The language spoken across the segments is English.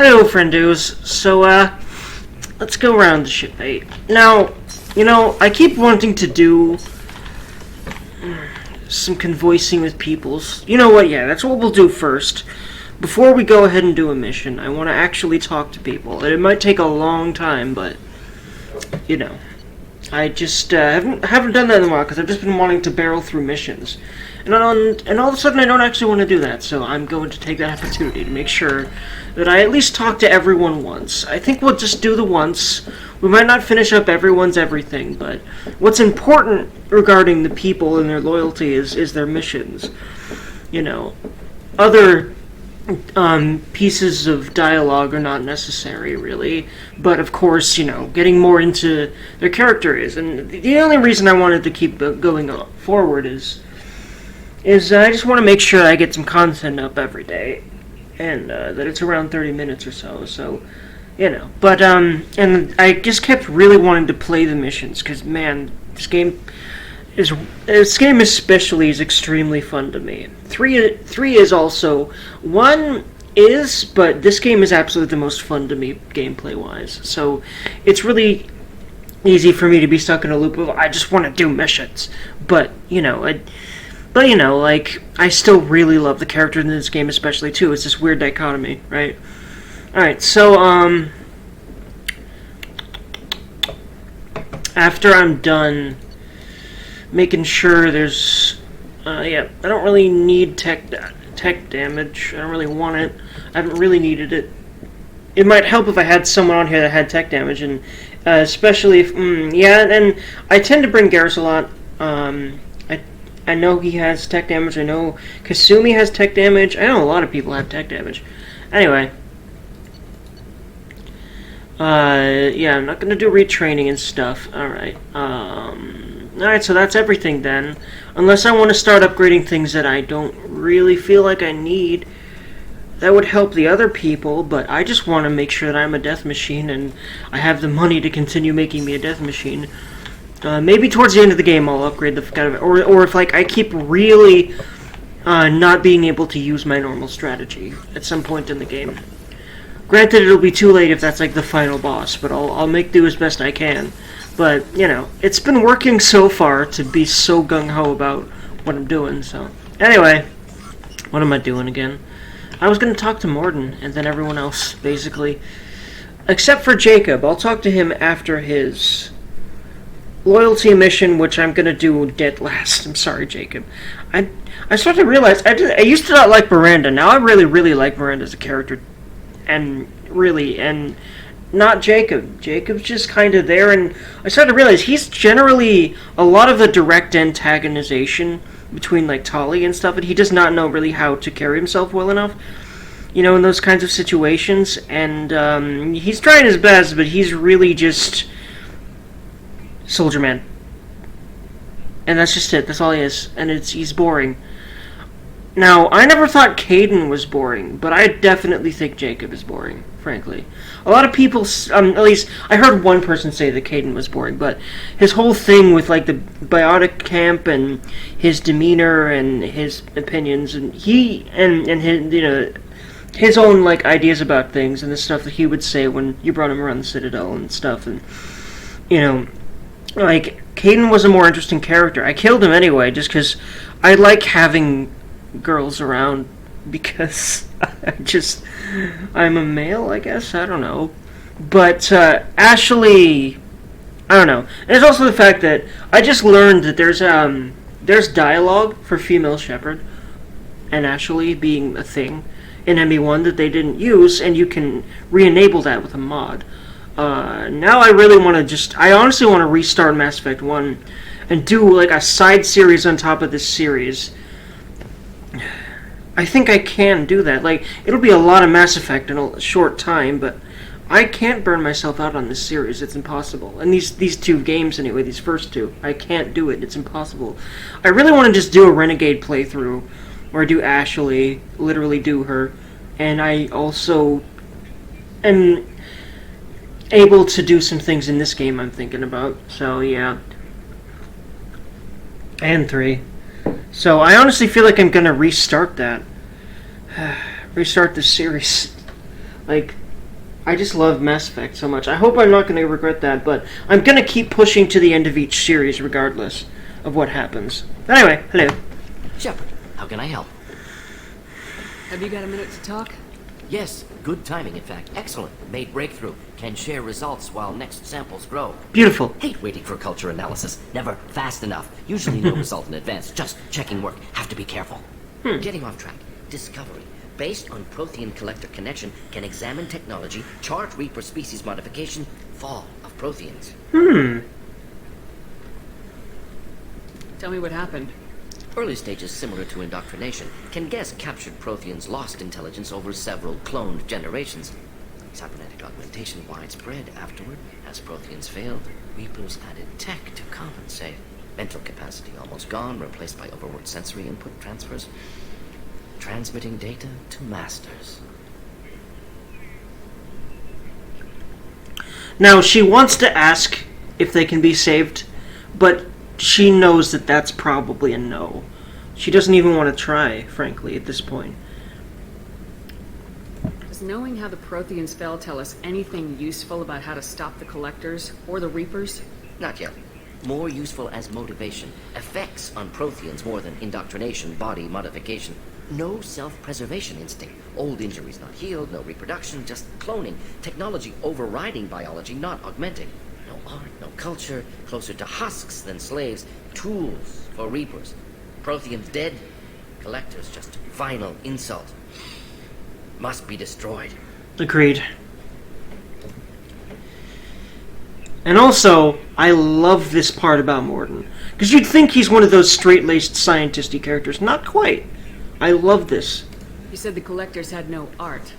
Hello, friendos. So, let's go around the ship, eh? Now, I keep wanting to do some convoicing with peoples. You know what, yeah, that's what we'll do first. Before we go ahead and do a mission, I want to actually talk to people. It might take a long time, but, I just haven't done that in a while, because I've just been wanting to barrel through missions. And all of a sudden I don't actually want to do that, so I'm going to take that opportunity to make sure that I at least talk to everyone once. I think we'll just do the once. We might not finish up everyone's everything, but what's important regarding the people and their loyalty is their missions. Other pieces of dialogue are not necessary, really. But, of course, getting more into their character is. And the only reason I wanted to keep going forward is I just want to make sure I get some content up every day. And that it's around 30 minutes or so. So, But, and I just kept really wanting to play the missions. Because, man, this game especially is extremely fun to me. 3 is also. 1 is, but this game is absolutely the most fun to me gameplay-wise. So it's really easy for me to be stuck in a loop of I just want to do missions. But, I still really love the character in this game especially, too. It's this weird dichotomy, right? Alright, so, after I'm done making sure there's, I don't really need tech damage. I don't really want it. I haven't really needed it. It might help if I had someone on here that had tech damage, and especially if, and I tend to bring Garrus a lot. I know he has tech damage. I know Kasumi has tech damage. I know a lot of people have tech damage. Anyway. I'm not going to do retraining and stuff. Alright. Alright, so that's everything then. Unless I want to start upgrading things that I don't really feel like I need. That would help the other people, but I just want to make sure that I'm a death machine and I have the money to continue making me a death machine. Maybe towards the end of the game I'll upgrade the kind of, or if I keep really not being able to use my normal strategy at some point in the game. Granted, it'll be too late if that's like the final boss, but I'll make do as best I can. But, it's been working so far to be so gung-ho about what I'm doing, so. Anyway, what am I doing again? I was going to talk to Morden, and then everyone else, basically. Except for Jacob. I'll talk to him after his loyalty mission, which I'm going to do dead last. I'm sorry, Jacob. I started to realize, I used to not like Miranda. Now I really, really like Miranda as a character. And not Jacob. Jacob's just kind of there, and I started to realize he's generally a lot of the direct antagonization between, like, Tali and stuff, and he does not know really how to carry himself well enough, in those kinds of situations, and he's trying his best, but he's really just Soldier Man. And that's just it. That's all he is. And he's boring. Now, I never thought Caden was boring, but I definitely think Jacob is boring, frankly. A lot of people, at least, I heard one person say that Caden was boring, but his whole thing with, like, the biotic camp and his demeanor and his opinions, and his, his own, like, ideas about things and the stuff that he would say when you brought him around the Citadel and stuff, and, like, Caden was a more interesting character. I killed him anyway, just because I like having girls around because I'm a male, I guess. I don't know. But Ashley, I don't know. And it's also the fact that I just learned that there's dialogue for female shepherd and Ashley being a thing in ME1 that they didn't use, and you can re-enable that with a mod. Now I really want to I honestly want to restart Mass Effect 1 and do like a side series on top of this series. I think I can do that. Like, it'll be a lot of Mass Effect in a short time, but I can't burn myself out on this series. It's impossible. And these 2 games, anyway, these first 2, I can't do it. It's impossible. I really want to just do a Renegade playthrough, or do Ashley, literally do her, and I also am able to do some things in this game I'm thinking about. So, yeah. And 3. So I honestly feel like I'm gonna restart that. Restart the series. Like, I just love Mass Effect so much. I hope I'm not going to regret that, but I'm going to keep pushing to the end of each series regardless of what happens. Anyway, hello. Shepard, how can I help? Have you got a minute to talk? Yes, good timing, in fact. Excellent. Made breakthrough. Can share results while next samples grow. Beautiful. Hate waiting for culture analysis. Never fast enough. Usually no result in advance. Just checking work. Have to be careful. Getting off track. Discovery. Based on Prothean collector connection, can examine technology, chart Reaper species modification, fall of Protheans. Tell me what happened. Early stages similar to indoctrination. Can guess captured Protheans lost intelligence over several cloned generations. Cybernetic augmentation widespread afterward. As Protheans failed, Reapers added tech to compensate. Mental capacity almost gone, replaced by overworked sensory input transfers. Transmitting data to masters. Now, she wants to ask if they can be saved, but she knows that that's probably a no. She doesn't even want to try, frankly, at this point. Does knowing how the Protheans fell tell us anything useful about how to stop the Collectors or the Reapers? Not yet. More useful as motivation. Effects on Protheans more than indoctrination, body modification. No self-preservation instinct. Old injuries not healed, no reproduction, just cloning. Technology overriding biology, not augmenting. No art, no culture, closer to husks than slaves. Tools for Reapers. Protheans dead, Collectors just final insult. Must be destroyed. Agreed. And also, I love this part about Mordin. Because you'd think he's one of those straight-laced scientist-y characters. Not quite. I love this. You said the Collectors had no art.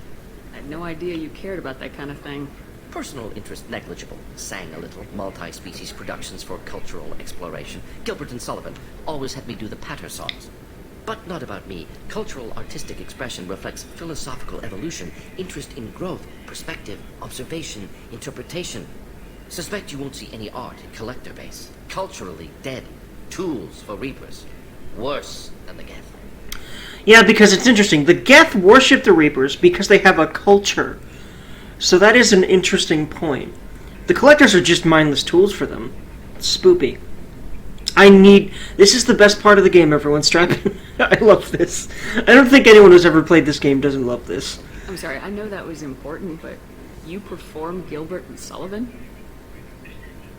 I had no idea you cared about that kind of thing. Personal interest negligible. Sang a little. Multi-species productions for cultural exploration. Gilbert and Sullivan always had me do the patter songs. But not about me. Cultural artistic expression reflects philosophical evolution, interest in growth, perspective, observation, interpretation. Suspect you won't see any art in collector base. Culturally dead. Tools for Reapers. Worse than the Geth. Yeah, because it's interesting. The Geth worship the Reapers because they have a culture. So that is an interesting point. The Collectors are just mindless tools for them. It's spoopy. This is the best part of the game, everyone. Strap in. I love this. I don't think anyone who's ever played this game doesn't love this. I'm sorry, I know that was important, but you perform Gilbert and Sullivan?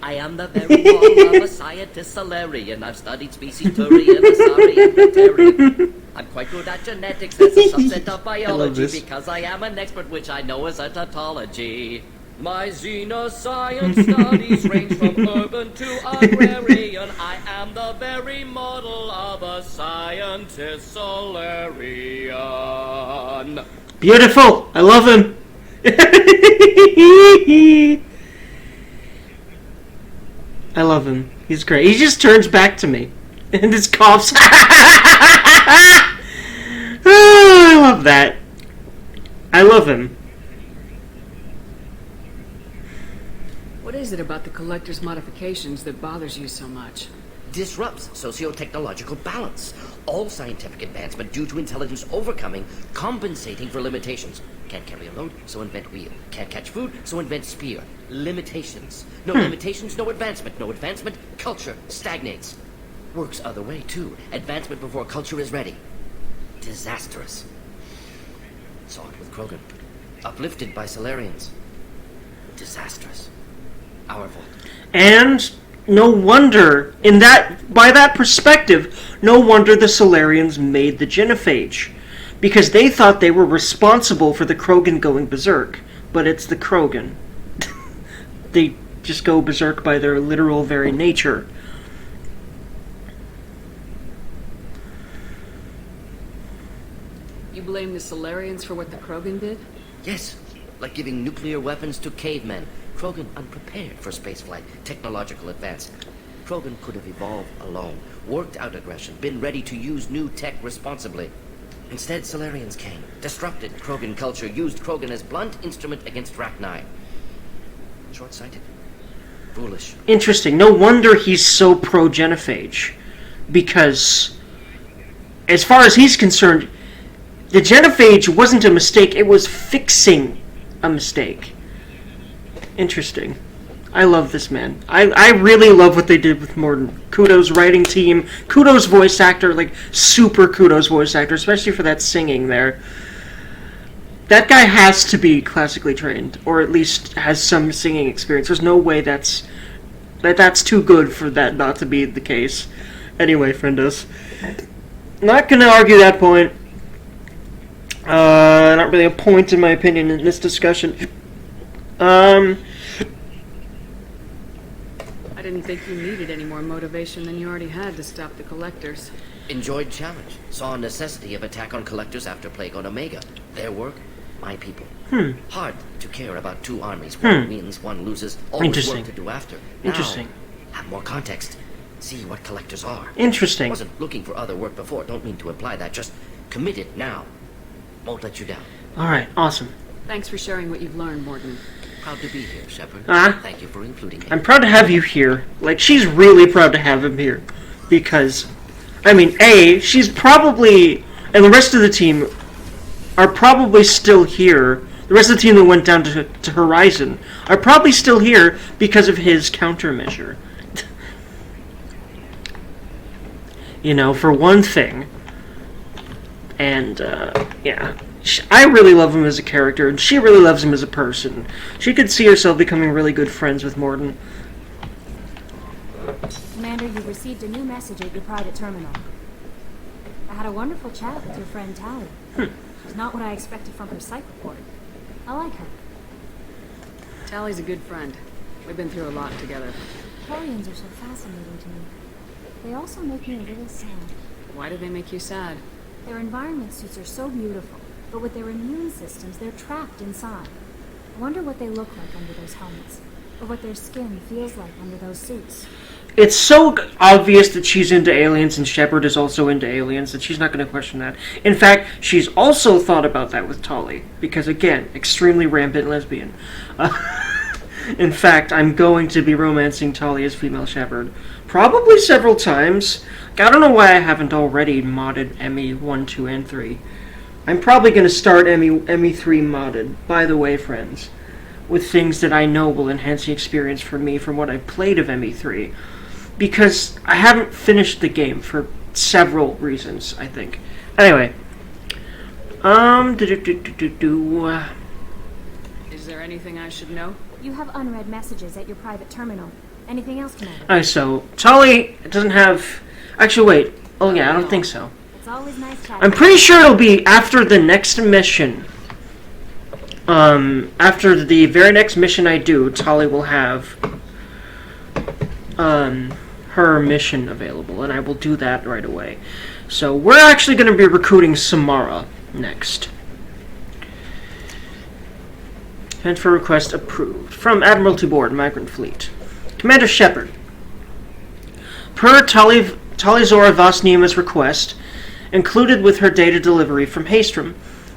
I am the very one of a scientist Solarian. I've studied species Turian, Asari, and Batarian. I'm quite good at genetics as a subset of biology because I am an expert, which I know is a tautology. My xenoscience studies range from urban to agrarian. I am the very model of a scientist Solarian. Beautiful! I love him! I love him. He's great. He just turns back to me. And just coughs. Oh, I love that. I love him. What is it about the Collector's modifications that bothers you so much? Disrupts socio-technological balance. All scientific advancement due to intelligence overcoming, compensating for limitations. Can't carry a load, so invent wheel. Can't catch food, so invent spear. Limitations. No limitations, no advancement. No advancement, culture stagnates. Works other way, too. Advancement before culture is ready. Disastrous. Saw it with Krogan. Uplifted by Solarians. Disastrous. Our fault. And no wonder, by that perspective, no wonder the Solarians made the genophage. Because they thought they were responsible for the Krogan going berserk. But it's the Krogan. They just go berserk by their literal very nature. You blame the Solarians for what the Krogan did? Yes, like giving nuclear weapons to cavemen. Krogan unprepared for spaceflight, technological advance. Krogan could have evolved alone, worked out aggression, been ready to use new tech responsibly. Instead, Solarians came, disrupted Krogan culture, used Krogan as blunt instrument against Rachni. Short-sighted. Foolish. Interesting. No wonder he's so pro-genophage. Because, as far as he's concerned, the genophage wasn't a mistake, it was fixing a mistake. Interesting. I love this man. I really love what they did with Morden. Kudos writing team. Kudos voice actor. Like, super kudos voice actor. Especially for that singing there. That guy has to be classically trained. Or at least has some singing experience. There's no way that's too good for that not to be the case. Anyway, friendos. Not gonna argue that point. Not really a point in my opinion in this discussion. I didn't think you needed any more motivation than you already had to stop the collectors. Enjoyed challenge. Saw necessity of attack on collectors after plague on Omega. Their work, my people. Hard to care about two armies. One wins, one loses. Always Interesting. work to do after. Interesting. Now, have more context. See what collectors are. Interesting. Wasn't looking for other work before. Don't mean to imply that. Just committed now. Won't let you down. Alright, awesome. Thanks for sharing what you've learned, Morton. Proud to be here, Shepard. Ah. Thank you for including me. I'm proud to have you here. Like, she's really proud to have him here. Because, I mean, she's probably, and the rest of the team are probably still here. The rest of the team that went down to Horizon are probably still here because of his countermeasure. You know, for one thing. And, yeah. I really love him as a character, and she really loves him as a person. She could see herself becoming really good friends with Morden. Commander, you've received a new message at your private terminal. I had a wonderful chat with your friend Tally. She's not what I expected from her psych report. I like her. Tally's a good friend. We've been through a lot together. Quarians are so fascinating to me. They also make me a little sad. Why do they make you sad? Their environment suits are so beautiful, but with their immune systems, they're trapped inside. I wonder what they look like under those helmets, or what their skin feels like under those suits. It's so obvious that she's into aliens and Shepard is also into aliens that she's not going to question that. In fact, she's also thought about that with Tali, because again, extremely rampant lesbian. In fact, I'm going to be romancing Tali as female Shepard. Probably several times. I don't know why I haven't already modded ME 1, 2, and 3. I'm probably going to start ME3 modded, by the way, friends, with things that I know will enhance the experience for me from what I've played of ME3. Because I haven't finished the game for several reasons, I think. Anyway. Is there anything I should know? You have unread messages at your private terminal. Anything else, Commander? Alright, so, Tali doesn't have... Actually, wait. Oh, yeah, I don't think so. It's always nice chatting. I'm pretty sure it'll be after the next mission. After the very next mission I do, Tali will have her mission available, and I will do that right away. So we're actually going to be recruiting Samara next. Transfer request approved. From Admiralty Board, Migrant Fleet. Commander Shepard. Per Talizora Vosnima's request, included with her data delivery from Haestrom,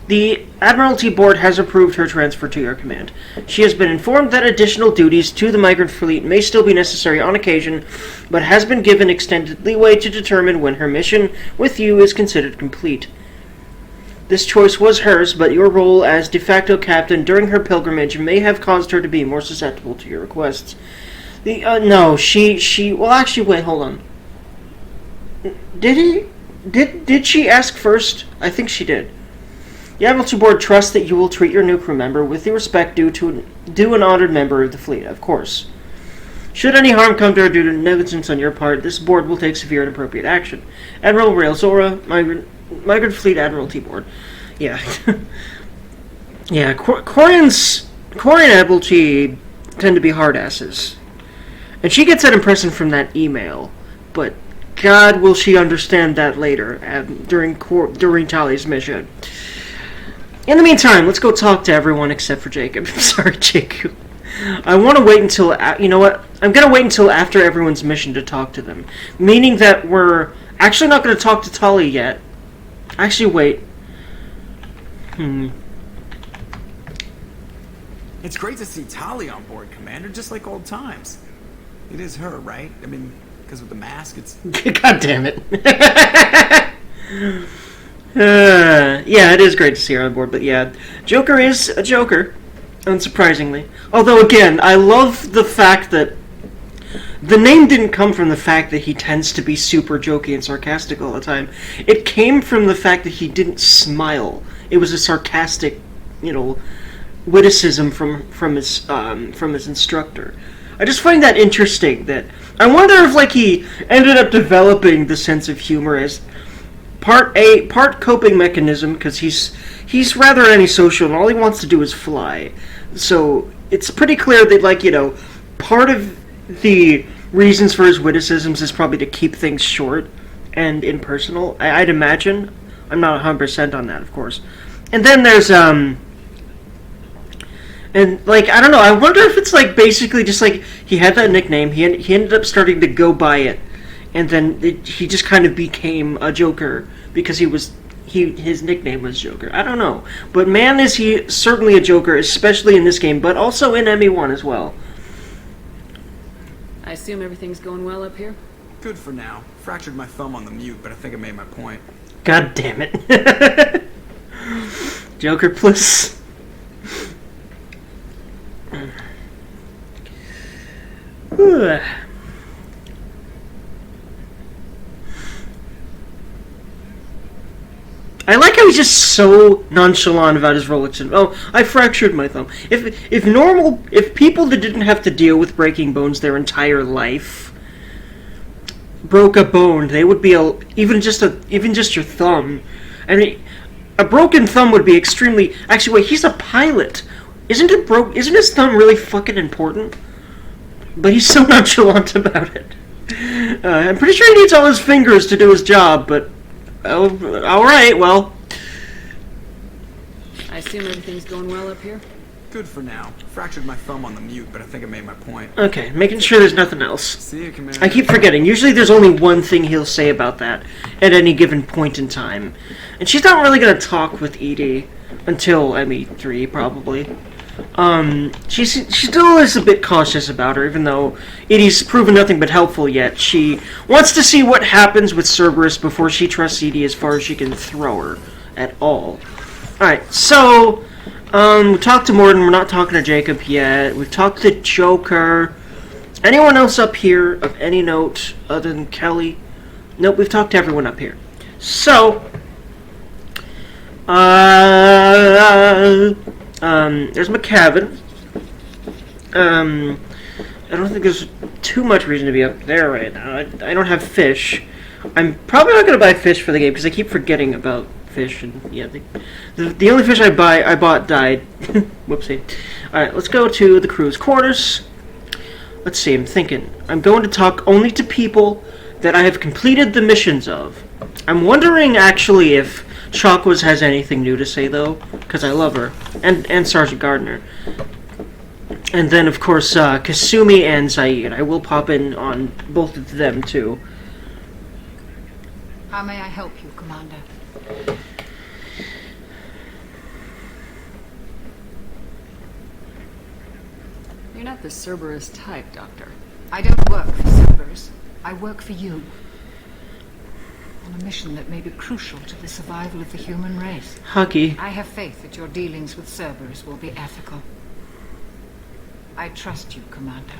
the Admiralty Board has approved her transfer to your command. She has been informed that additional duties to the Migrant Fleet may still be necessary on occasion, but has been given extended leeway to determine when her mission with you is considered complete. This choice was hers, but your role as de facto captain during her pilgrimage may have caused her to be more susceptible to your requests. Well, actually, wait, hold on. Did she ask first? I think she did. The Admiralty Board trusts that you will treat your new crew member with the respect due an honored member of the fleet, of course. Should any harm come to her due to negligence on your part, this board will take severe and appropriate action. Admiral Railzora, Migrant Fleet Admiralty Board. Yeah. Yeah, Quarian Admiralty tend to be hard asses. And she gets that impression from that email, but God will she understand that later, during Tali's mission. In the meantime, let's go talk to everyone except for Jacob. I'm sorry, Jacob. I want to wait until... You know what? I'm going to wait until after everyone's mission to talk to them. Meaning that we're actually not going to talk to Tali yet. Actually, wait. It's great to see Tali on board, Commander, just like old times. It is her, right? I mean, because with the mask, it's... God damn it. Yeah, it is great to see her on board, but yeah, Joker is a Joker. unsurprisingly. Although, again, I love the fact that the name didn't come from the fact that he tends to be super jokey and sarcastic all the time. It came from the fact that he didn't smile. It was a sarcastic, witticism from his instructor. I just find that interesting. That I wonder if he ended up developing the sense of humor as part coping mechanism, because he's rather antisocial and all he wants to do is fly. So it's pretty clear that part of the reasons for his witticisms is probably to keep things short and impersonal. I'd imagine. I'm not 100% on that, of course. And then there's I don't know. I wonder if it's basically just he had that nickname. He ended up starting to go by it, and then he just kind of became a Joker because his nickname was Joker. I don't know, but man, is he certainly a Joker, especially in this game, but also in ME1 as well. I assume everything's going well up here? Good for now. Fractured my thumb on the mute, but I think I made my point. God damn it. Joker plus. I like how he's just so nonchalant about his Rolex. Oh, I fractured my thumb. If people that didn't have to deal with breaking bones their entire life broke a bone, they would be even just your thumb. I mean, a broken thumb would be extremely. Actually, wait, he's a pilot. Isn't his thumb really fucking important? But he's so nonchalant about it. I'm pretty sure he needs all his fingers to do his job, but alright, well. I assume everything's going well up here? Good for now. Fractured my thumb on the mute, but I think I made my point. Okay, making sure there's nothing else. See you, Commander. I keep forgetting. Usually there's only one thing he'll say about that at any given point in time. And she's not really going to talk with Edie until ME3, probably. She still is a bit cautious about her, even though Edie's proven nothing but helpful yet. She wants to see what happens with Cerberus before she trusts Edie as far as she can throw her at all. Alright, so, we talked to Morden, we're not talking to Jacob yet. We've talked to Joker. Anyone else up here of any note other than Kelly? Nope, we've talked to everyone up here. So, there's McCavin. I don't think there's too much reason to be up there right now. I don't have fish. I'm probably not going to buy fish for the game because I keep forgetting about fish. And yeah, the only fish I bought died. Whoopsie. Alright, let's go to the crew's quarters. Let's see, I'm thinking. I'm going to talk only to people that I have completed the missions of. I'm wondering, actually, if Chakwas has anything new to say, though, because I love her. And Sergeant Gardner. And then, of course, Kasumi and Zaid. I will pop in on both of them, too. How may I help you, Commander? You're not the Cerberus type, Doctor. I don't work for Cerberus. I work for you. On a mission that may be crucial to the survival of the human race. Huggy. I have faith that your dealings with Cerberus will be ethical. I trust you, Commander.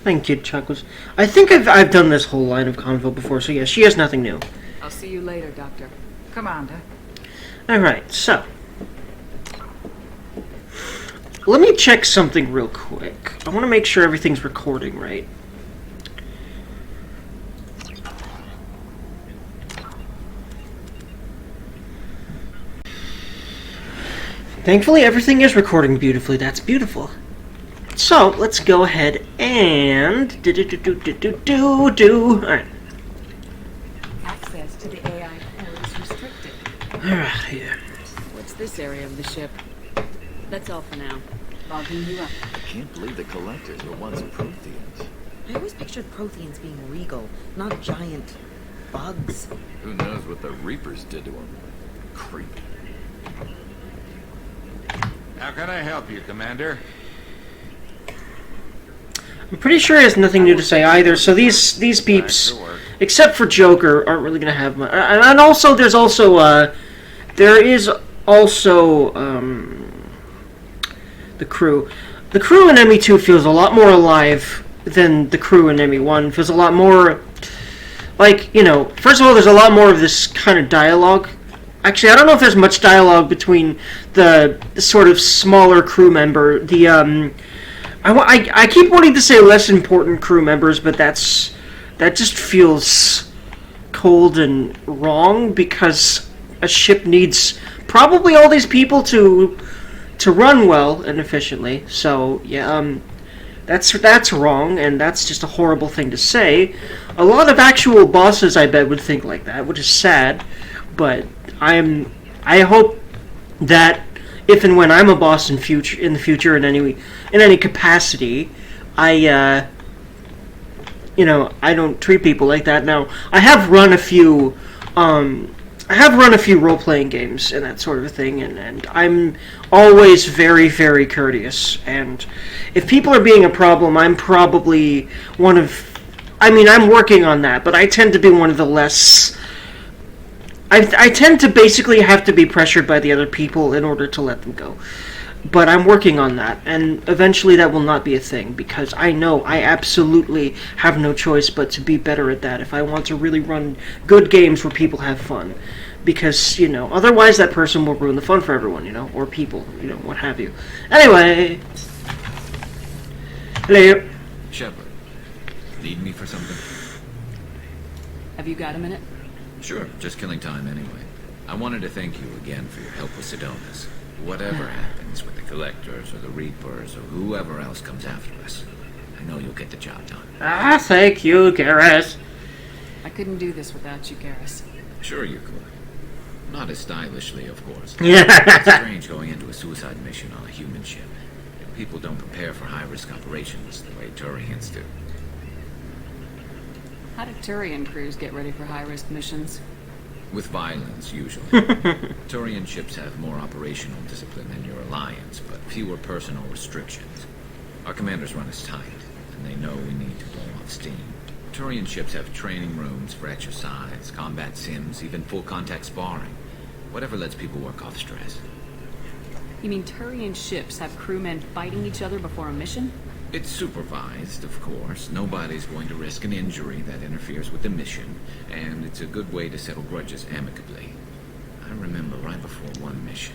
Thank you, Chakwas. I think I've done this whole line of convo before, so yes, she has nothing new. I'll see you later, Doctor. Commander. Alright, so. Let me check something real quick. I want to make sure everything's recording right. Thankfully, everything is recording beautifully. That's beautiful. So, let's go ahead and... Alright. Access to the AI core is restricted. Alright, yeah. What's this area of the ship? That's all for now. Logging you up. I can't believe the collectors were once Protheans. I always pictured Protheans being regal, not giant bugs. Who knows what the Reapers did to them? Creep. How can I help you, Commander? I'm pretty sure he has nothing new to say either, so these beeps, except for Joker, aren't really going to have much. And also, there is also, the crew. The crew in ME2 feels a lot more alive than the crew in ME1. Feels a lot more like, first of all, there's a lot more of this kind of dialogue. Actually, I don't know if there's much dialogue between the sort of smaller crew member, I keep wanting to say less important crew members, but that just feels cold and wrong, because a ship needs probably all these people to run well and efficiently. So yeah, that's wrong, and that's just a horrible thing to say. A lot of actual bosses, I bet, would think like that, which is sad. But I hope that if and when I'm a boss in the future in any capacity, I don't treat people like that. Now, I have run a few role-playing games and that sort of thing, and I'm always very, very courteous. And if people are being a problem, I'm probably I'm working on that, but I tend to be one of the less... I tend to basically have to be pressured by the other people in order to let them go. But I'm working on that, and eventually that will not be a thing, because I know I absolutely have no choice but to be better at that if I want to really run good games where people have fun. Because, otherwise that person will ruin the fun for everyone, or people, what have you. Anyway. Hello. Shepard, need me for something? Have you got a minute? Sure, just killing time anyway. I wanted to thank you again for your help with Sedonis. Whatever happens with the Collectors or the Reapers or whoever else comes after us, I know you'll get the job done. Thank you, Garrus. I couldn't do this without you, Garrus. Sure you could. Not as stylishly, of course. Yeah. It's strange going into a suicide mission on a human ship. People don't prepare for high-risk operations the way Turians do. How do Turian crews get ready for high-risk missions? With violence, usually. Turian ships have more operational discipline than your alliance, but fewer personal restrictions. Our commanders run us tight, and they know we need to blow off steam. Turian ships have training rooms for exercise, combat sims, even full-contact sparring. Whatever lets people work off stress. You mean Turian ships have crewmen fighting each other before a mission? It's supervised, of course. Nobody's going to risk an injury that interferes with the mission, and it's a good way to settle grudges amicably. I remember right before one mission,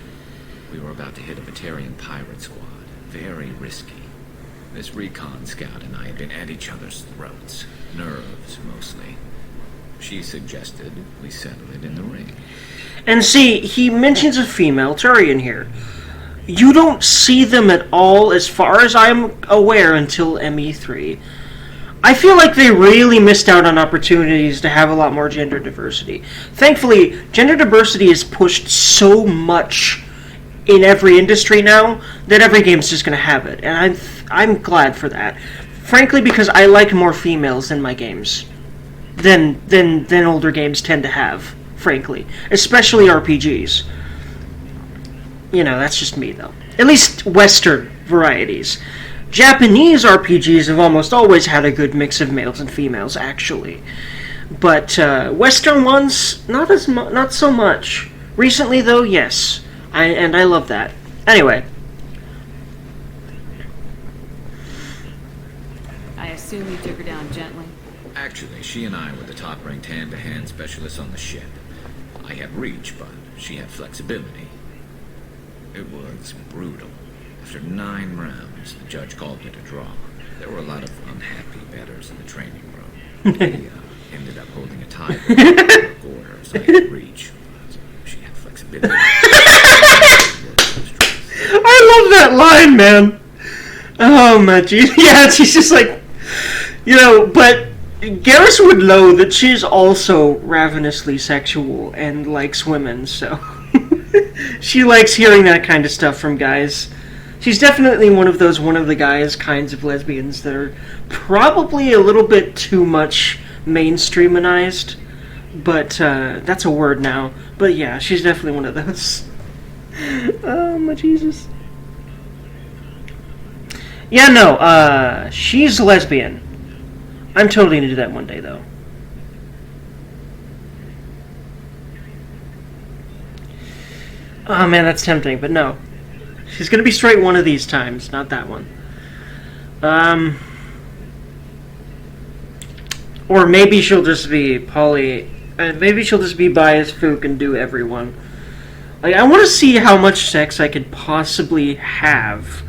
we were about to hit a Batarian pirate squad. Very risky. This recon scout and I had been at each other's throats. Nerves, mostly. She suggested we settle it in the ring. And see, he mentions a female Turian here. You don't see them at all, as far as I'm aware, until ME3. I feel like they really missed out on opportunities to have a lot more gender diversity. Thankfully, gender diversity is pushed so much in every industry now that every game's just going to have it, and I'm glad for that. Frankly, because I like more females in my games than older games tend to have, frankly. Especially RPGs. That's just me, though. At least Western varieties. Japanese RPGs have almost always had a good mix of males and females, actually. But Western ones, not so much. Recently, though, yes. I love that. Anyway. I assume you took her down gently. Actually, she and I were the top-ranked hand-to-hand specialists on the ship. I had reach, but she had flexibility. It was brutal. After 9 rounds, the judge called it a draw. There were a lot of unhappy bettors in the training room. They ended up holding a tie for orders. I had reach. She had flexibility. I love that line, man. Oh my geez. Yeah, she's just like, but Garrus would know that she's also ravenously sexual and likes women, so she likes hearing that kind of stuff from guys. She's definitely one of the guys kinds of lesbians that are probably a little bit too much mainstreamanized, but that's a word now. But yeah, she's definitely one of those. Oh my Jesus. Yeah, no, she's lesbian. I'm totally gonna do that one day, though. Oh man, that's tempting, but no. She's gonna be straight one of these times, not that one. Or maybe she'll just be maybe she'll just be biased Fook and do everyone. Like, I want to see how much sex I could possibly have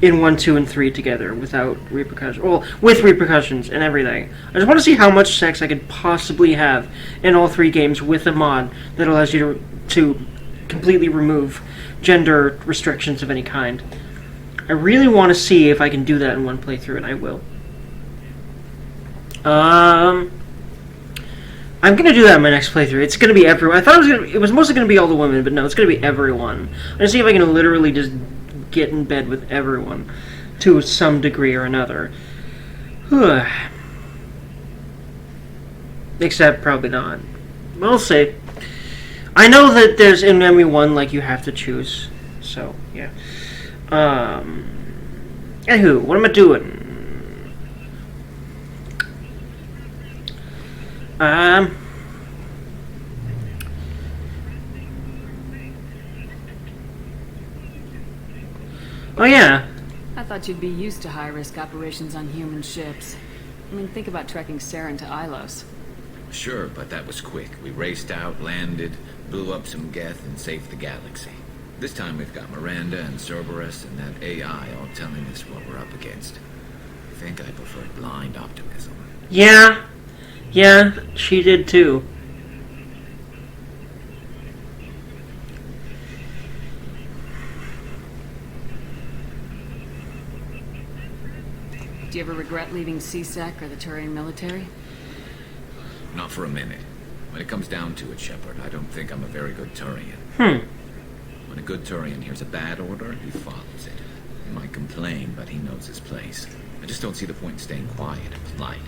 in 1, 2, and 3 together without repercussions. Well, with repercussions and everything. I just want to see how much sex I could possibly have in all 3 games with a mod that allows you to completely remove gender restrictions of any kind. I really want to see if I can do that in one playthrough, and I will. I'm gonna do that in my next playthrough. It's gonna be everyone. I thought it was mostly gonna be all the women, but no, it's gonna be everyone. I'm gonna see if I can literally just get in bed with everyone to some degree or another. Except probably not. We'll see. I know that there's in ME1 like you have to choose. So yeah. Anywho, what am I doing? Oh yeah. I thought you'd be used to high-risk operations on human ships. I mean, think about trekking Saren to Ilos. Sure, but that was quick. We raced out, landed, blew up some Geth, and saved the galaxy. This time we've got Miranda and Cerberus and that AI all telling us what we're up against. I think I prefer blind optimism. Yeah. Yeah, she did too. Do you ever regret leaving CSEC or the Turian military? Not for a minute. When it comes down to it, Shepard, I don't think I'm a very good Turian. When a good Turian hears a bad order, he follows it. He might complain, but he knows his place. I just don't see the point in staying quiet and polite.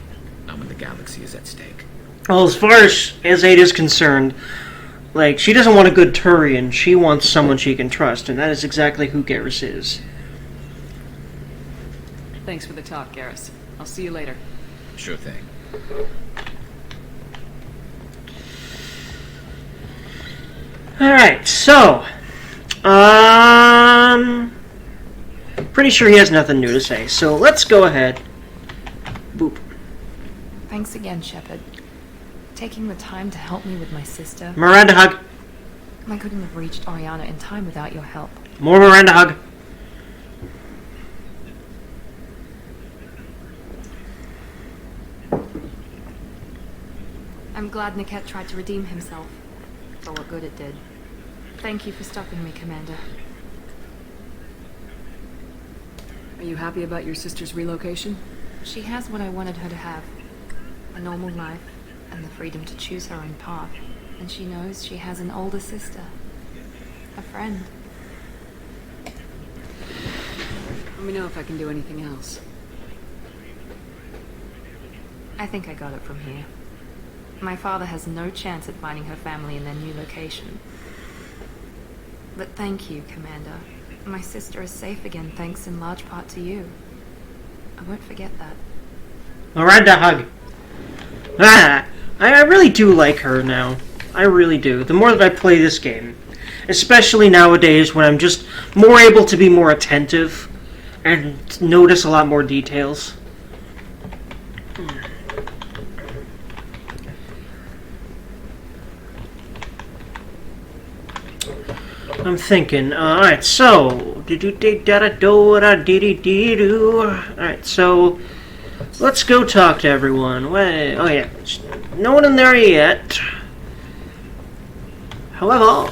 Not when the galaxy is at stake. Well, as far as Ada is concerned, like, she doesn't want a good Turian. She wants someone she can trust, and that is exactly who Garrus is. Thanks for the talk, Garrus. I'll see you later. Sure thing. Alright, so... pretty sure he has nothing new to say, so let's go ahead. Boop. Thanks again, Shepard. Taking the time to help me with my sister. Miranda hug. I couldn't have reached Oriana in time without your help. More Miranda hug. I'm glad Niket tried to redeem himself. For what good it did. Thank you for stopping me, Commander. Are you happy about your sister's relocation? She has what I wanted her to have. A normal life, and the freedom to choose her own path. And she knows she has an older sister. A friend. Let me know if I can do anything else. I think I got it from here. My father has no chance at finding her family in their new location. But thank you, Commander. My sister is safe again thanks in large part to you. I won't forget that. Miranda hug. Ah, I really do like her now. I really do. The more that I play this game. Especially nowadays when I'm just more able to be more attentive and notice a lot more details. I'm thinking, alright, so alright, so let's go talk to everyone. Wait, oh yeah, no one in there yet. However,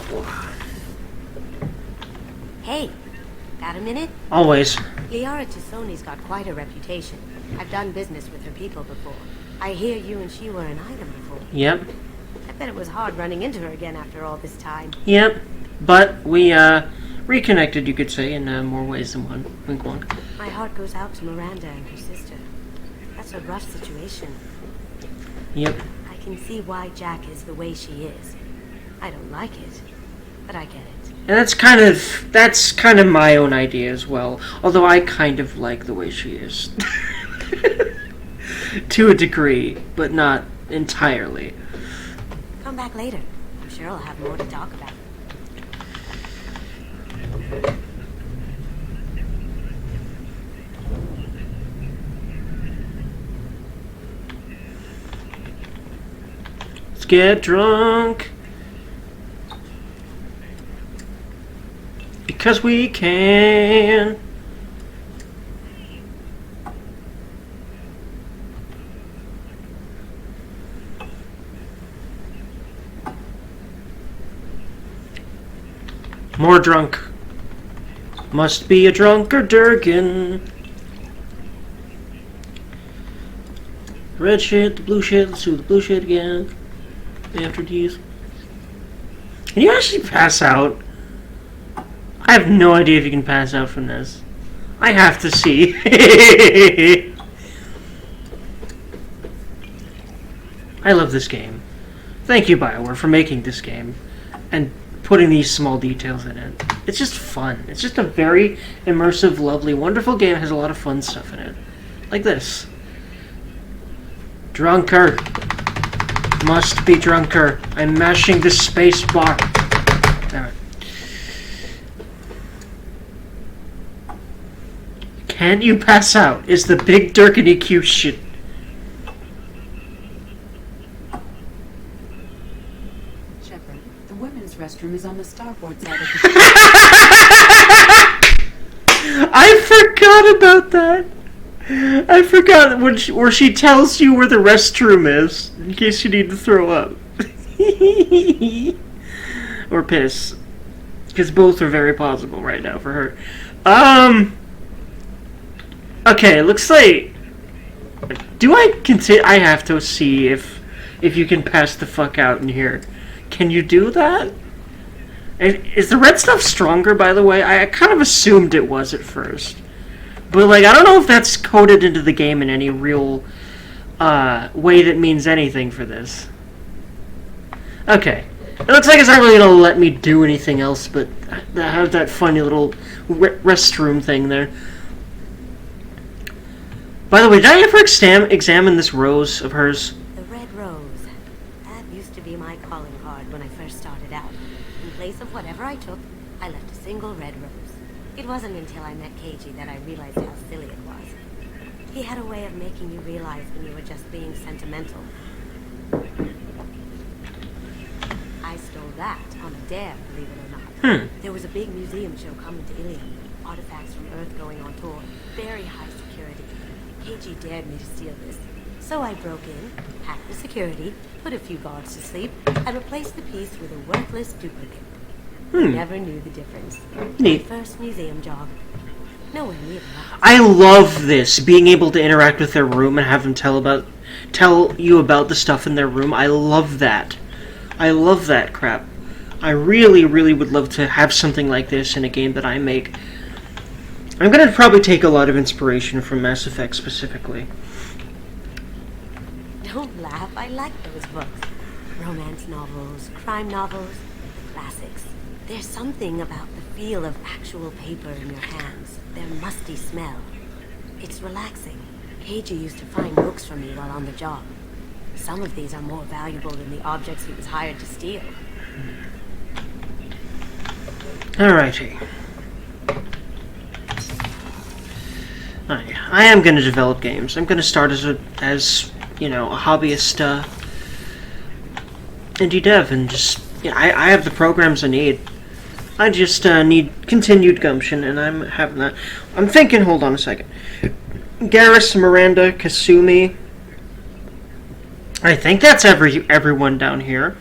Hey, got a minute? always. Liara Tassoni's got quite a reputation. I've done business with her people before. I hear you and she were an item before. Yep, I bet it was hard running into her again after all this time. yep. But we reconnected, you could say, in more ways than one. Wink wonk. My heart goes out to Miranda and her sister. That's a rough situation. Yep. I can see why Jack is the way she is. I don't like it, but I get it. And that's kind of my own idea as well. Although I kind of like the way she is. To a degree, but not entirely. Come back later. I'm sure I'll have more to talk about. get drunk. Because we can. More drunk. Must be a drunker Durgan. Red shit, the blue shit, let's do the blue shit again. After these. Can you actually pass out? I have no idea if you can pass out from this. I have to see. I love this game. Thank you, BioWare, for making this game and putting these small details in it. It's just fun. It's just a very immersive, lovely, wonderful game. It has a lot of fun stuff in it. Like this. Drunker. Must be drunker. I'm mashing the space bar. Damn it. Can you pass out? Is the big Durkany Q shit. Shepard, the women's restroom is on the starboard side of the I forgot about that. I forgot where she tells you where the restroom is in case you need to throw up. Or piss. Because both are very possible right now for her. Okay, looks like... Do I continue? I have to see if you can pass the fuck out in here. Can you do that? Is the red stuff stronger, by the way? I kind of assumed it was at first. But, like, I don't know if that's coded into the game in any real way that means anything for this. Okay. It looks like it's not really going to let me do anything else but have that funny little restroom thing there. By the way, did I ever examine this rose of hers? The red rose. That used to be my calling card when I first started out. In place of whatever I took, I left a single red rose. It wasn't until I met Keiji that I realized how silly it was. He had a way of making you realize when you were just being sentimental. I stole that on a dare, believe it or not. There was a big museum show coming to Ilium. Artifacts from Earth going on tour. Very high security. Keiji dared me to steal this. So I broke in, hacked the security, put a few guards to sleep, and replaced the piece with a worthless duplicate. I never knew the difference. Neat. My first museum job. Nowhere near enough. I love this, being able to interact with their room and have them tell you about the stuff in their room. I love that. I love that crap. I really, really would love to have something like this in a game that I make. I'm going to probably take a lot of inspiration from Mass Effect specifically. Don't laugh, I like those books. Romance novels, crime novels, classics. There's something about the feel of actual paper in your hands, their musty smell. It's relaxing. Keiji used to find books for me while on the job. Some of these are more valuable than the objects he was hired to steal. Alrighty. I am going to develop games. I'm going to start as a hobbyist indie dev, and just I have the programs I need. I just need continued gumption, and I'm having that. I'm thinking. Hold on a second. Garrus, Miranda, Kasumi. I think that's everyone down here.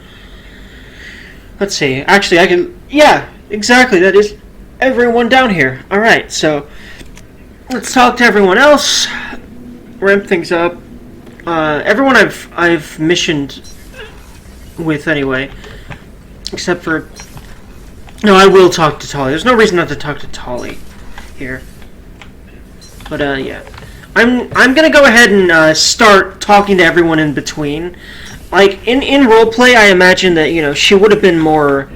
Let's see. Actually, I can. Yeah, exactly. That is everyone down here. All right, so. Let's talk to everyone else. Ramp things up. Everyone I've missioned with anyway, except for. No, I will talk to Tali. There's no reason not to talk to Tali here. But yeah, I'm gonna go ahead and start talking to everyone in between. Like in roleplay, I imagine that she would have been more.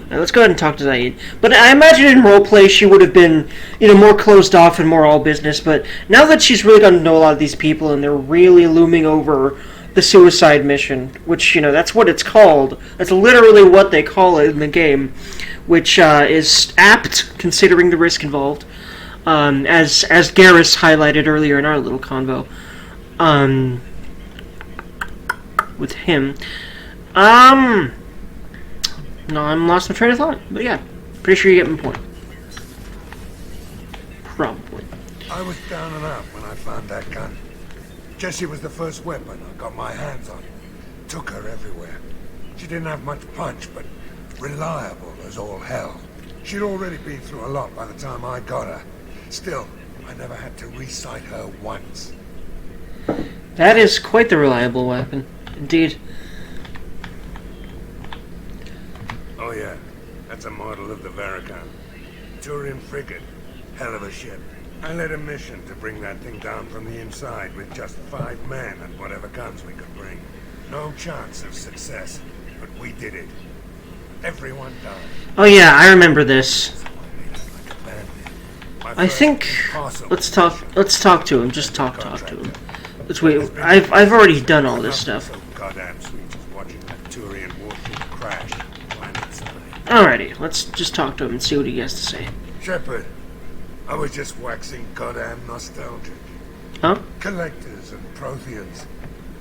Let's go ahead and talk to Zaid. But I imagine in roleplay she would have been, more closed off and more all business. But now that she's really gotten to know a lot of these people and they're really looming over the suicide mission, which, that's what it's called. That's literally what they call it in the game, which is apt considering the risk involved. As Garrus highlighted earlier in our little convo with him. No, I'm lost my train of thought. But yeah, pretty sure you get my point. Probably. I was down and out when I found that gun. Jessie was the first weapon I got my hands on. Took her everywhere. She didn't have much punch, but reliable as all hell. She'd already been through a lot by the time I got her. Still, I never had to re-sight her once. That is quite the reliable weapon. Indeed. Oh yeah, that's a model of the Veracon. Turian frigate. Hell of a ship. I led a mission to bring that thing down from the inside with just 5 men and whatever guns we could bring. No chance of success, but we did it. Everyone died. Oh yeah, I remember this. I think let's talk to him. Just talk to him. Let's wait. I've already done all this stuff. Goddamn sweet just watching that Turian warship crash. Alrighty, let's just talk to him and see what he has to say. Shepard, I was just waxing goddamn nostalgic. Huh? Collectors and Protheans.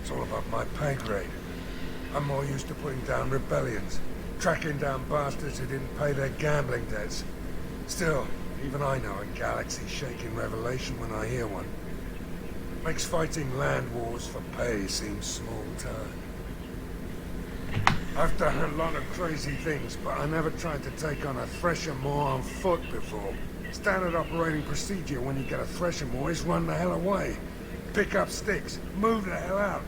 It's all about my pay grade. I'm more used to putting down rebellions, tracking down bastards who didn't pay their gambling debts. Still, even I know a galaxy-shaking revelation when I hear one. Makes fighting land wars for pay seem small time. I've done a lot of crazy things, but I never tried to take on a Thresher-Maw on foot before. Standard operating procedure when you get a Thresher-Maw is run the hell away. Pick up sticks, move the hell out.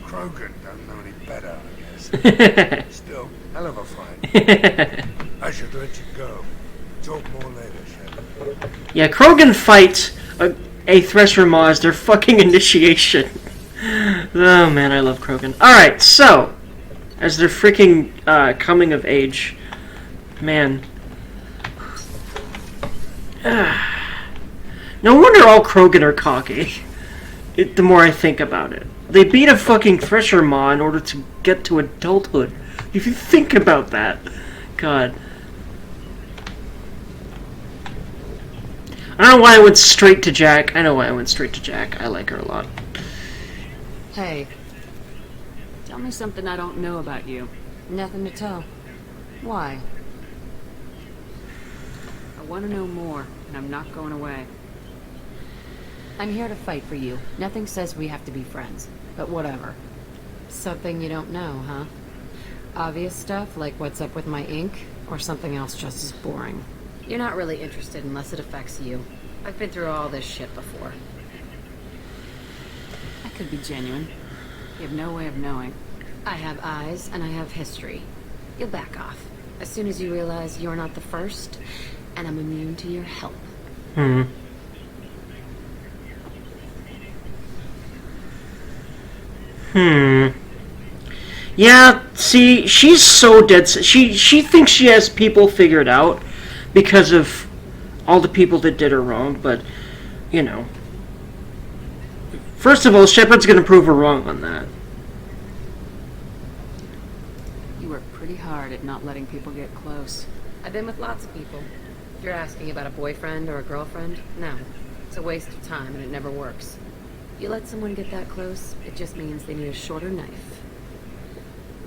Krogan don't know any better, I guess. Still, hell of a fight. I should let you go. Talk more later, Shepard. Yeah, Krogan fight a Thresher-Maw as their fucking initiation. Oh man, I love Krogan. Alright, so, as their freaking coming of age, man. No wonder all Krogan are cocky. The more I think about it. They beat a fucking Thresher-Maw in order to get to adulthood. If you think about that. God. I don't know why I went straight to Jack. I know why I went straight to Jack. I like her a lot. Hey. Tell me something I don't know about you. Nothing to tell. Why? I want to know more, and I'm not going away. I'm here to fight for you. Nothing says we have to be friends. But whatever. Something you don't know, huh? Obvious stuff, like what's up with my ink, or something else just as boring? You're not really interested unless it affects you. I've been through all this shit before. I could be genuine. You have no way of knowing. I have eyes, and I have history. You'll back off. As soon as you realize you're not the first, and I'm immune to your help. Yeah, see, she's so dead. She thinks she has people figured out because of all the people that did her wrong, but, you know. First of all, Shepard's gonna prove her wrong on that. You work pretty hard at not letting people get close. I've been with lots of people. If you're asking about a boyfriend or a girlfriend, no. It's a waste of time and it never works. You let someone get that close, it just means they need a shorter knife.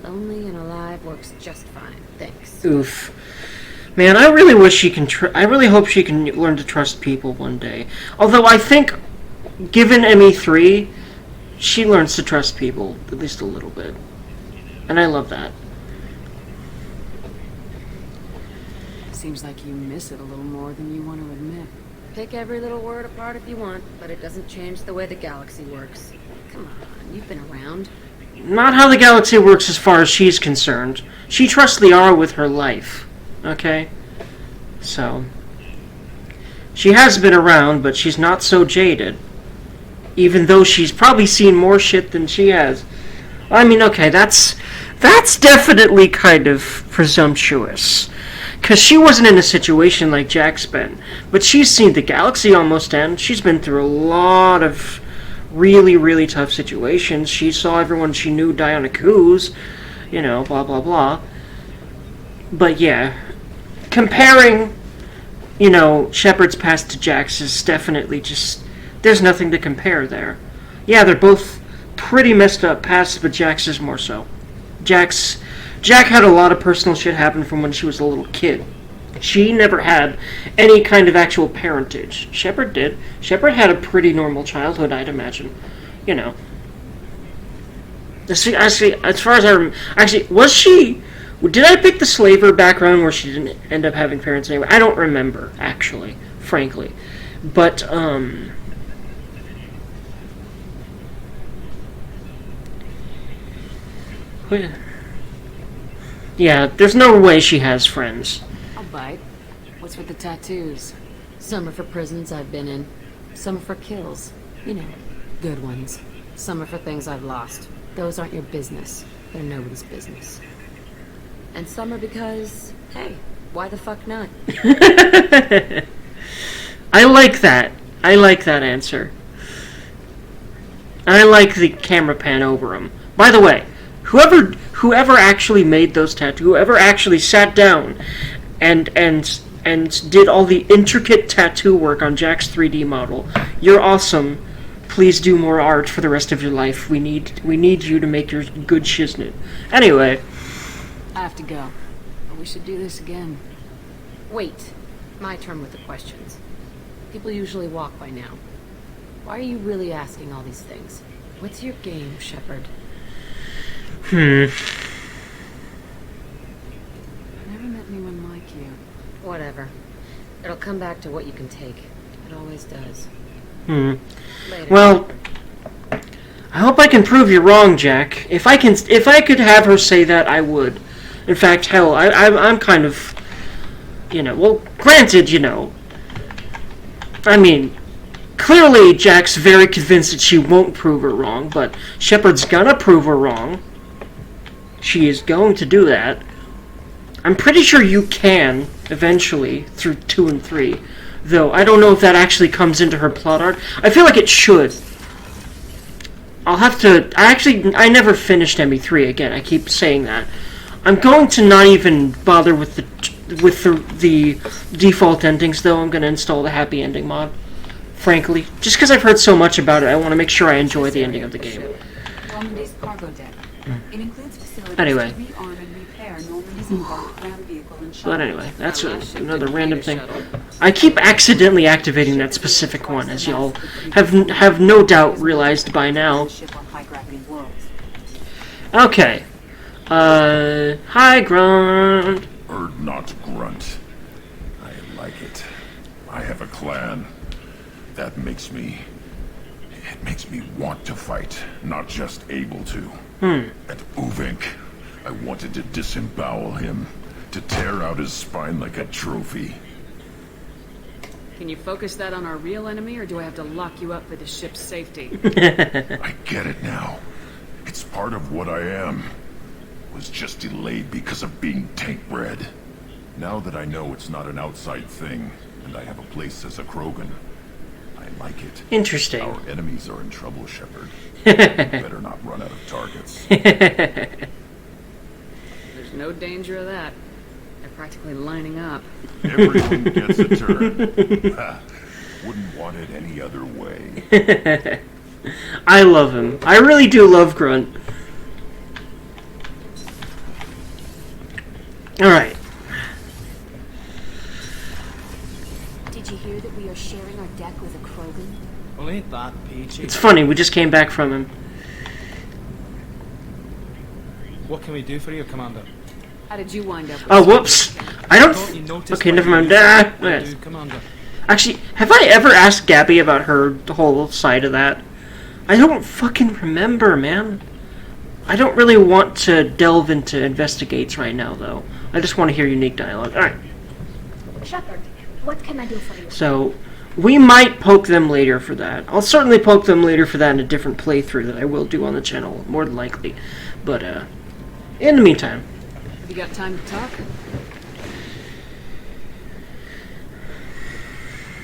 Lonely and alive works just fine, thanks. Oof. Man, I really wish she can. I really hope she can learn to trust people one day. Although I think, given ME3, she learns to trust people at least a little bit, and I love that. Seems like you miss it a little more than you want to admit. Pick every little word apart if you want, but it doesn't change the way the galaxy works. Come on, you've been around. Not how the galaxy works as far as she's concerned. She trusts Liara with her life. Okay? So. She has been around, but she's not so jaded. Even though she's probably seen more shit than she has. I mean, okay, that's definitely kind of presumptuous. Because she wasn't in a situation like Jack's been. But she's seen the galaxy almost end. She's been through a lot of really, really tough situations. She saw everyone she knew die on a cruise. You know, blah, blah, blah. But yeah, comparing, you know, Shepard's past to Jack's is definitely just... There's nothing to compare there. Yeah, they're both pretty messed up pasts, but Jack's is more so. Jack had a lot of personal shit happen from when she was a little kid. She never had any kind of actual parentage. Shepard did. Shepard had a pretty normal childhood, I'd imagine. You know. Actually, as far as I remember... Actually, was she... Did I pick the slaver background where she didn't end up having parents anyway? I don't remember, actually, frankly. But, yeah, there's no way she has friends. I'll bite. What's with the tattoos? Some are for prisons I've been in. Some are for kills. You know, good ones. Some are for things I've lost. Those aren't your business. They're nobody's business. And some are because, hey, why the fuck not? I like that. I like that answer. I like the camera pan over him. By the way, whoever actually made those tattoos, whoever actually sat down and did all the intricate tattoo work on Jack's 3D model, you're awesome. Please do more art for the rest of your life. We need you to make your good shiznit. Anyway, I have to go. But we should do this again. Wait. My turn with the questions. People usually walk by now. Why are you really asking all these things? What's your game, Shepard? Never met anyone like you. Whatever. It'll come back to what you can take. It always does. Later. Well, I hope I can prove you wrong, Jack. If I could have her say that, I would. In fact, hell, I'm kind of, you know, well, granted, you know, I mean, clearly Jack's very convinced that she won't prove her wrong, but Shepard's gonna prove her wrong. She is going to do that. I'm pretty sure you can, eventually, through 2 and 3. Though, I don't know if that actually comes into her plot arc. I feel like it should. I'll have to... I never finished ME3 again. I keep saying that. I'm going to not even bother with the default endings, though. I'm going to install the happy ending mod. Frankly. Just because I've heard so much about it, I want to make sure I enjoy the ending of the game. Normandy's cargo deck. It includes facilities Anyway. to rearm and repair Normandy's embarked ground vehicle and shuttle. But anyway, that's another random thing. I keep accidentally activating that specific one, as y'all have no doubt realized by now. Okay. Hi, Grunt. Bird not grunt. I like it. I have a clan. That makes me... It makes me want to fight, not just able to. At Uvink, I wanted to disembowel him, to tear out his spine like a trophy. Can you focus that on our real enemy, or do I have to lock you up for the ship's safety? I get it now. It's part of what I am. Was just delayed because of being tank-bred. Now that I know it's not an outside thing, and I have a place as a Krogan, I like it. Interesting. Our enemies are in trouble, Shepard. Better not run out of targets. There's no danger of that. They're practically lining up. Everything gets a turn. Wouldn't want it any other way. I love him. I really do love Grunt. Alright. Did you hear that we are sharing our deck with a Krogan? Well, ain't that peachy? It's funny, we just came back from him. What can we do for you, Commander? How did you wind up with Oh, whoops. I don't... Okay, never mind. Yes. Commander. Actually, have I ever asked Gabby about her whole side of that? I don't fucking remember, man. I don't really want to delve into investigates right now, though. I just want to hear unique dialogue. Alright. Shepard, what can I do for you? So, we might poke them later for that. I'll certainly poke them later for that in a different playthrough that I will do on the channel, more than likely. But, in the meantime. Have you got time to talk?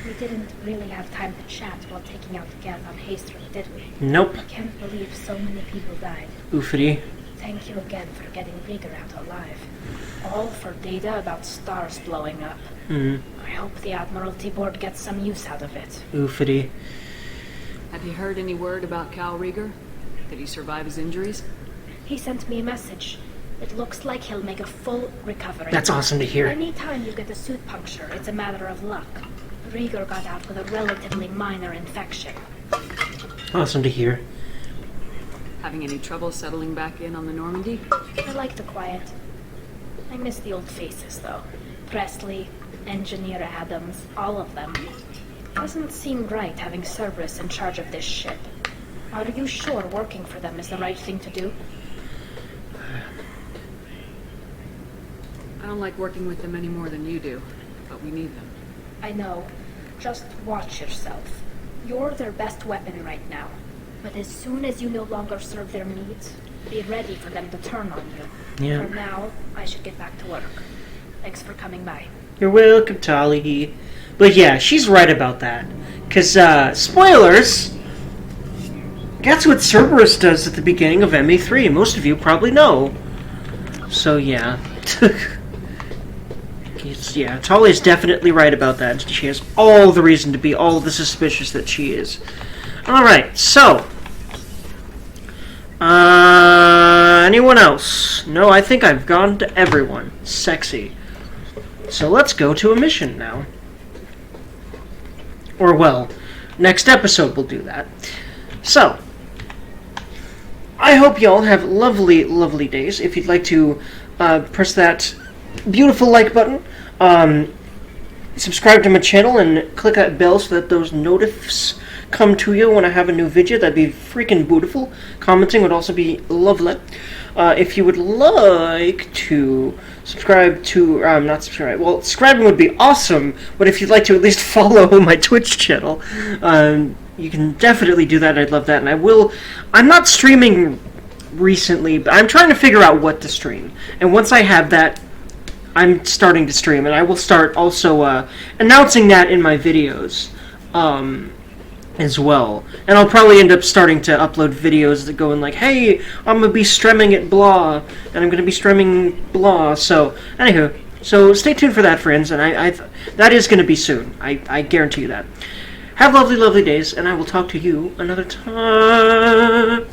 We didn't really have time to chat while taking out the gas on Haystrom, did we? Nope. I can't believe so many people died. Oofity. Thank you again for getting Rieger out alive. All for data about stars blowing up. I hope the Admiralty Board gets some use out of it. Oofity. Have you heard any word about Cal Rieger? Did he survive his injuries? He sent me a message. It looks like he'll make a full recovery. That's awesome to hear. Anytime you get a suit puncture, it's a matter of luck. Rieger got out with a relatively minor infection. Awesome to hear. Having any trouble settling back in on the Normandy? I like the quiet. I miss the old faces, though. Presley, Engineer Adams, all of them. Doesn't seem right having Cerberus in charge of this ship. Are you sure working for them is the right thing to do? I don't like working with them any more than you do, but we need them. I know. Just watch yourself. You're their best weapon right now. But as soon as you no longer serve their needs, be ready for them to turn on you. Yeah. For now, I should get back to work. Thanks for coming by. You're welcome, Tali. But yeah, she's right about that. Because, spoilers, that's what Cerberus does at the beginning of ME3. Most of you probably know. So, yeah. Yeah, Tali is definitely right about that. She has all the reason to be all the suspicious that she is. Alright, so. Anyone else? No, I think I've gone to everyone. Sexy. So let's go to a mission now. Or, well, next episode we'll do that. So, I hope y'all have lovely, lovely days. If you'd like to press that beautiful like button, subscribe to my channel, and click that bell so that those notifs come to you when I have a new video. That'd be freaking beautiful. Commenting would also be lovely. If you would like to subscribe to, not subscribe, well, subscribing would be awesome, but if you'd like to at least follow my Twitch channel, you can definitely do that. I'd love that, and I'm not streaming recently, but I'm trying to figure out what to stream, and once I have that, I'm starting to stream, and I will start also announcing that in my videos as well. And I'll probably end up starting to upload videos that go in like, hey, I'm going to be streaming at blah, and I'm going to be streaming blah. So, anywho, so stay tuned for that, friends, and that is going to be soon. I guarantee you that. Have lovely, lovely days, and I will talk to you another time.